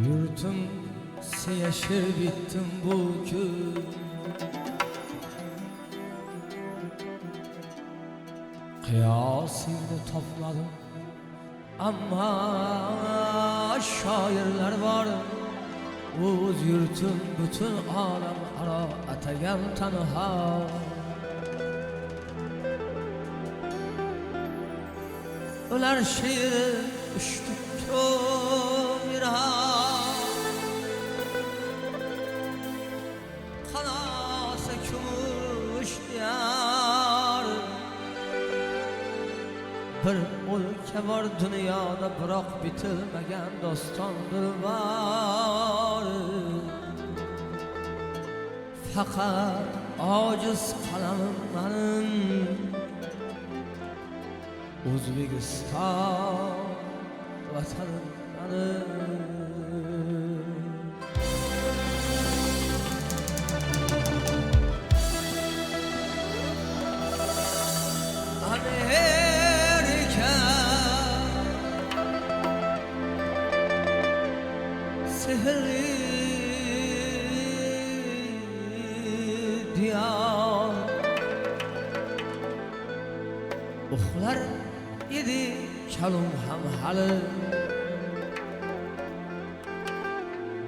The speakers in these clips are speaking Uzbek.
Yurtum yaşır bittim bugün. Kıyasını topladım ama şairler var. Uz yurtum bütün alem ara atayan tanha. Ular şiiri düştük kömürha. Kanası kumuş diyar. Bir ülke var dünyada bırak bitilmegen dostondur var. Fakat aciz kalanım benim Uzbekistan vatanım benim. Amerika sihirli diyar. Uxlar idi çalım ham halı.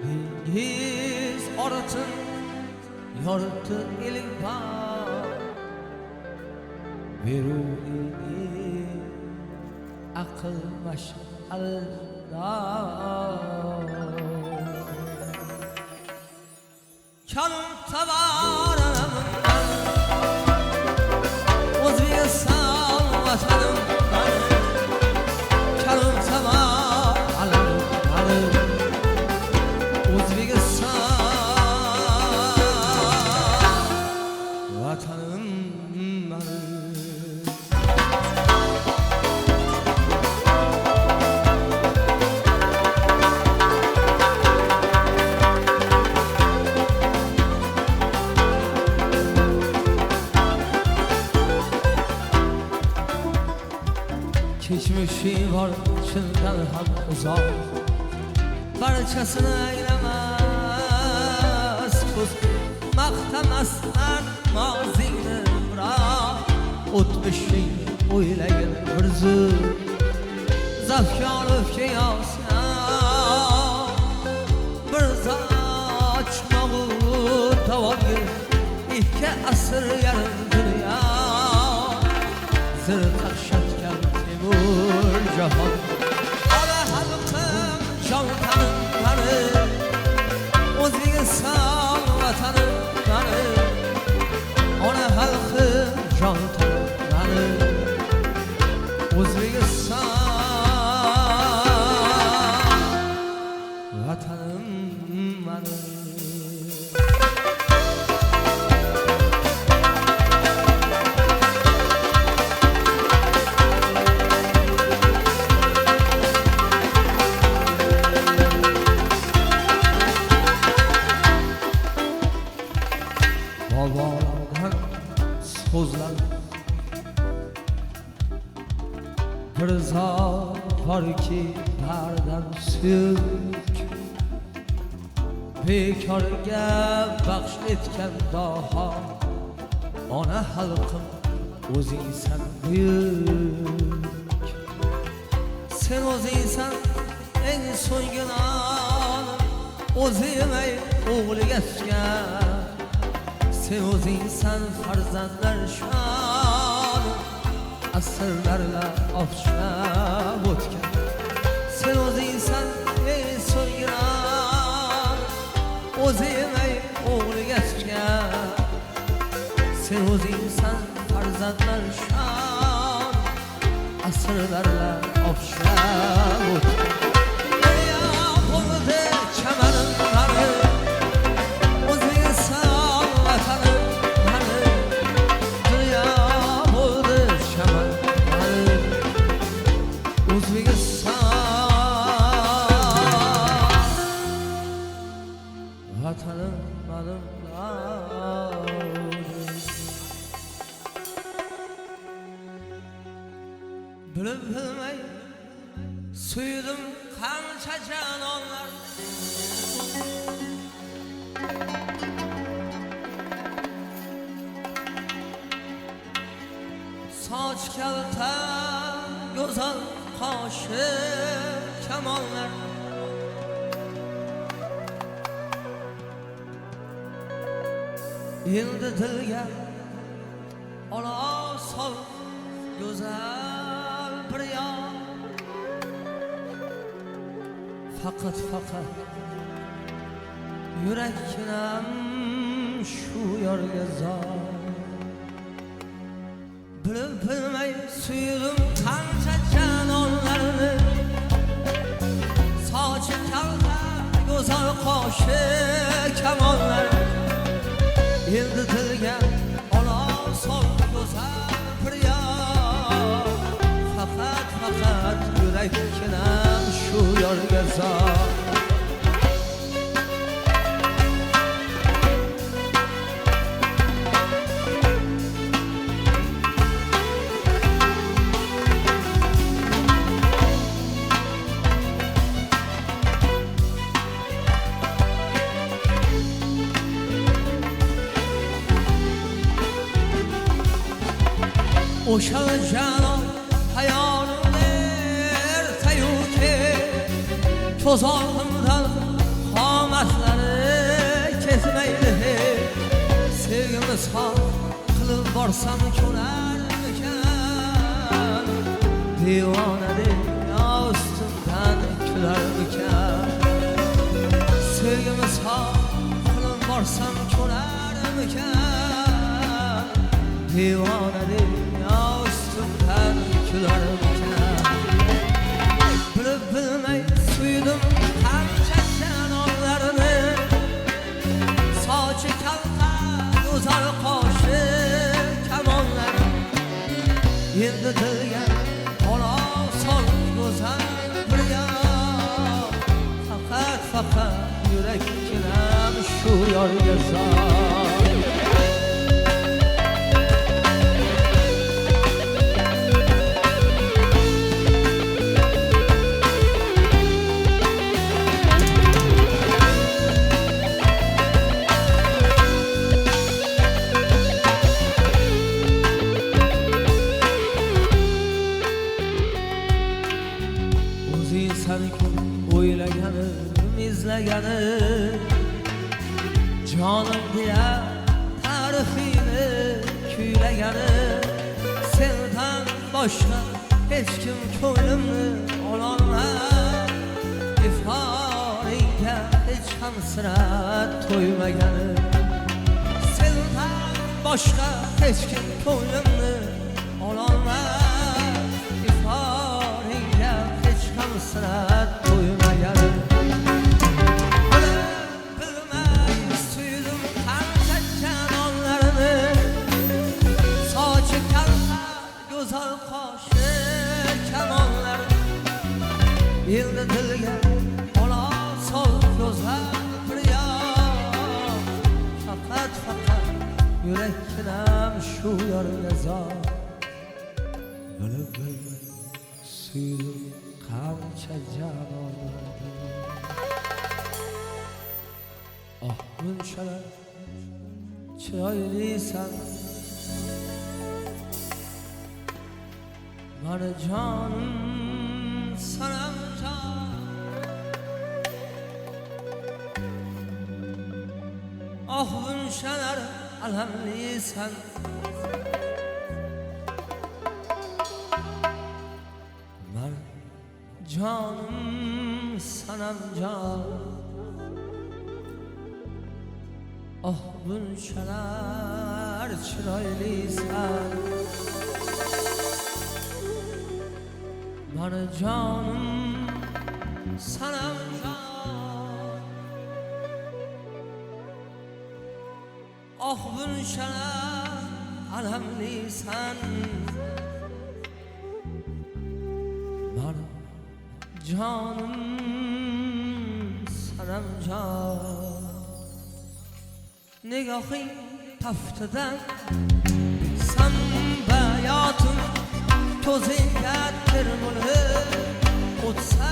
İngiz ortun yortu ilik var. Veruni akıl maşalda. Çalım tavarım Uzbekistan vatanım benim. Çalım tavarım Uzbekistan vatanım benim. Geçmişi var içinden hem uzak. Parçasını eylemez kuz. Maktamazlar mazini bırak. Utmuşi uylayın hırzı. Zafkar öfke yasna. Bir zaçmağı tavagı. İki asır yarım dünya. Zır takşatken Timur Cahan. Ala halkım can tanım benim. Uzbekistan vatanım benim. Ona halkım can tanım benim. Uzbekistan vatanım benim. Babalardan sözler bir zat var ki derden sük. Bekarga baxsh etgan daha ona halkım o'zingsan buyuk. Sen o'zingsan eng so'nggi nonim o'zim ey o'g'liga tushgan. Sen o'zingsan farzandlar shoni asrlarla ofshlab o'tgan. Sen o'zingsan ey so'nggi nonim o'zim ey o'g'liga tushgan. Sen o'zingsan farzandlar shoni asrlarla ofshlab o'tgan. Dünya bo'ldi chamanim benim. Uzbekistan vatanım benim. Dünya bo'ldi chamanim benim. Uzbekistan vatanım benim. Bilib bilmay suydim qancha janonlar soch kalta go'zal qoshi kamonlar endi dilga ola sol go'zal bir yor faqat yurakkinam shu yorga zor bilib bilmay suydim qancha janonlarni sochi kalta go'zal qoshi kamonlar endi dilga ola sol go'zal bir yor faqat yurakkinam shu yorga zor o'sha janon hayollar tayuke to'zog'imdan qomatlari kesmaydi sevgimni son qilib borsam ko'rarmikan devonadek ustimdan kularmikan sevgimni son qilib borsam ko'rarmikan devonadek ustimdan kularmikan bilib bilmay suydim qancha janonlarni sochi kalta go'zal qoshi kamonlar endi dilga ola sol go'zal bir yor faqat yurakkinam shu yorga zor o'ylaganim izlaganim jonim deya ta'rifingni kuylaganim sendan boshqa hech kim ko'nglimni ololmas iforingga hech ham sira to'ymaganim sendan boshqa hech kim ko'nglimni ololmas iforingga hech ham sira to'ymaganim bilmay suydim qancha janonlarni sochi kalta go'zal qoshi kamonlar endi dilga ola sol go'zal bir yor faqat yurakkinam shu yorga zor bilib bilmay suydim qancha janonlarni oh bunchalar chiroylisan mani jonim sanam jon oh bunchalar alamlisan mani jonim sanam jon oh bunchalar chiroylisan mani jonim sanam jon oh bunchalar alamlisan mani jonim sanam jon nigohing taftidan san bayotim ko'zingga tirmulib o'tsa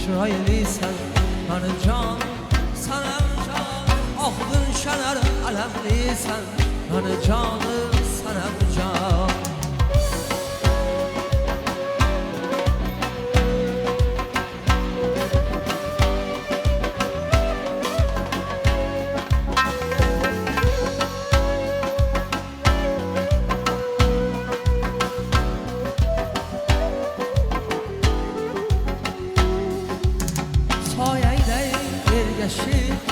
chiroylisan mani jonim sanam jon oh gulshanar alamlisan mani jonim sanam jon soyayday ergashib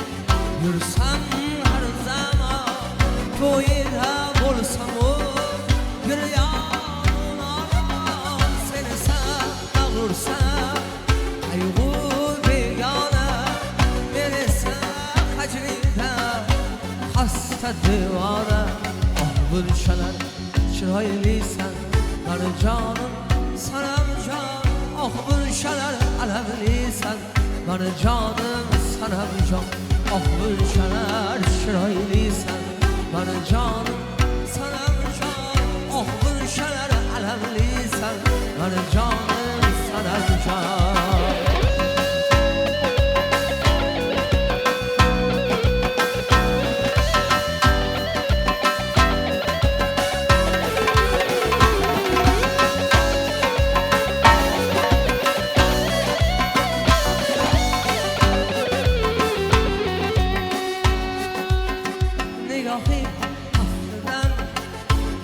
yursam har zamon to'yida bo'lsamu giryonun olon seni mag'rursan qayg'u begona men esa hajrida xasta devona oh gulshanar chiroylisan mani jonim sanam jon oh gulshanar alamlisan mani jonim sanam jon oh gulshanar chiroylisan mani jonim sanam jon oh gulshanar alamlisan mani jonim sanam jon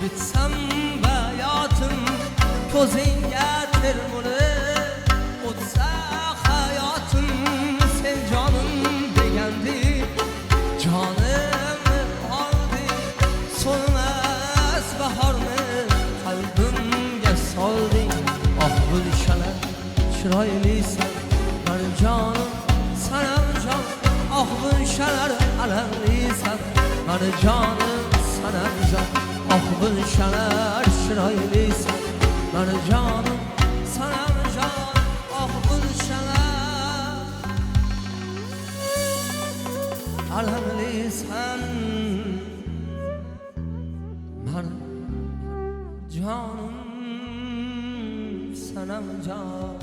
bitsam bayotim ko'zingga termulib o'tsa hayotim sen jonim deganding jonimni olding so'nmas bahorni qalbimga solding oh gulshanar chiroylisan mani jonim sanam jon oh gulshanar alamlisan mani jonim sanam jon oh gulshanar chiroylisan mani jonim sanam jon oh gulshanar alamlisan mani jonim sanam jon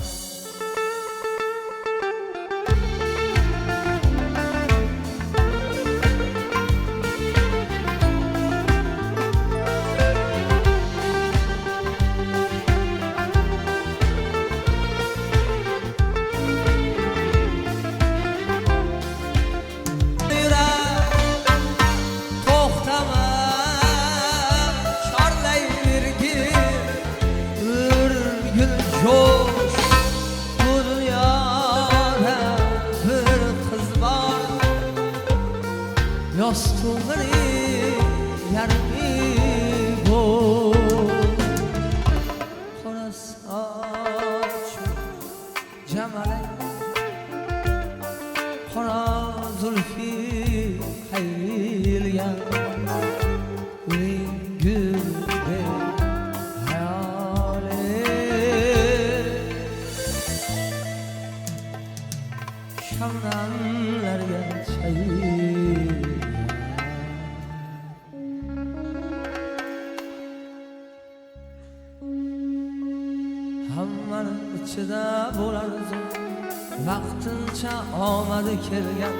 Joş bu dünyada bir kız var yastığını yarmi bu Kara saç cemalek Kara zulfi haylgan gülde şamdanlarga çayır hammaning ichida bo'lardi vaqtincha omadi kelgan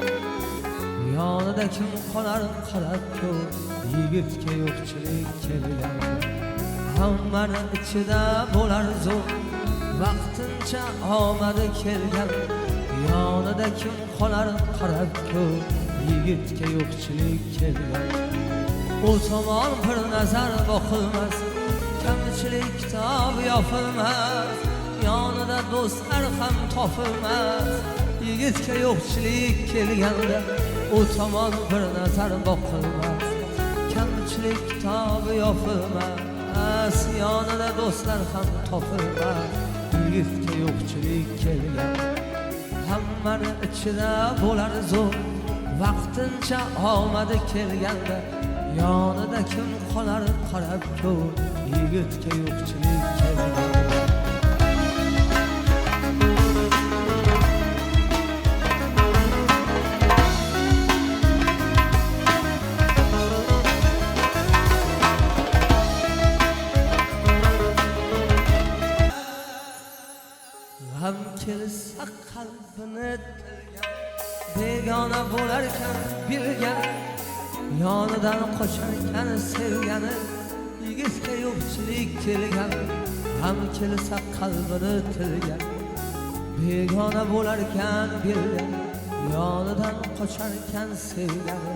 yonida kim qolar qarab ko'r yigitga yo'qchilik kelgan hammaning ichida bo'lardi vaqtincha omadi kelgan yonida kim qolar qarab ko'r yigitga yo'qchilik kelgan u tomon bir nazar boqilmas kamchilik kitob yopilmas yonida do'stlar ham topilmas yigitga yo'qchilik kelganda u tomon bir nazar boqilmas kamchilik kitob yopilmas yonida do'stlar ham topilmas yigitga yo'qchilik kelgan hammaning ichida bo'lar zo'r vaqtincha omadi kelganda yonida kim qolar qarab ko'r yigitga yo'qchilik kelgan g'am kelsa qalbini tilgan begona bo'larkan bilgan yonidan qocharkan sevgani yigitga yo'qchilik kelgan ham kelsa qalbini tilgan begona bo'larkan bilgan yonidan qocharkan sevgani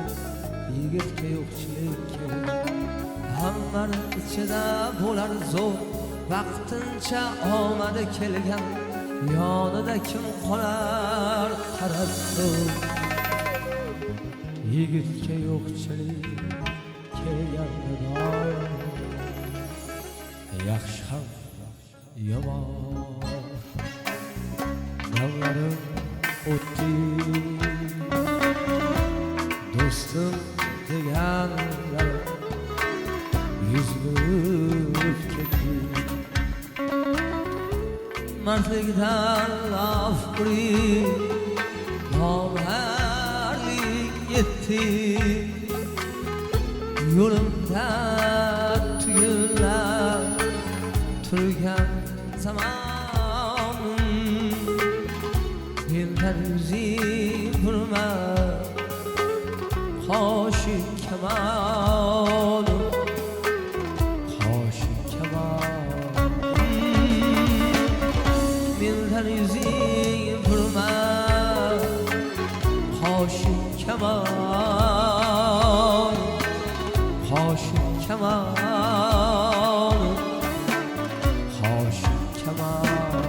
yigitga yo'qchilik kelgan hammani ichida bo'lar zo'r vaqtincha omadi kelgan yonida kim qolar qarab tur yigitga yo'qchilik kelganda yaxshi ham yomon damlarim o'tdi do'stim deganlar yuz berib ketdi mardlikdan laf qilib nomardlik yetti yo'limda tugillab turgan zamonim mendan yuzing burma qoshi kamolim qoshi kamolim mendan yuzing burma qoshi kamolim qoshi kamolim qoshi kamolim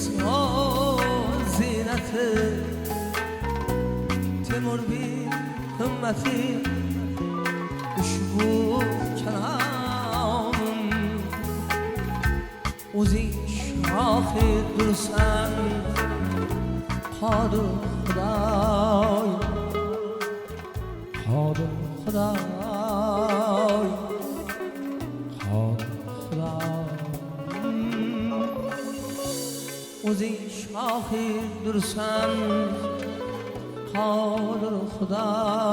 inson zinati temur bir himmati ushbu kalomim o'zing shohiddirsan qodir xudoy qodir xudoy qodir xudoy o'zing shohiddirsan qodir xudoy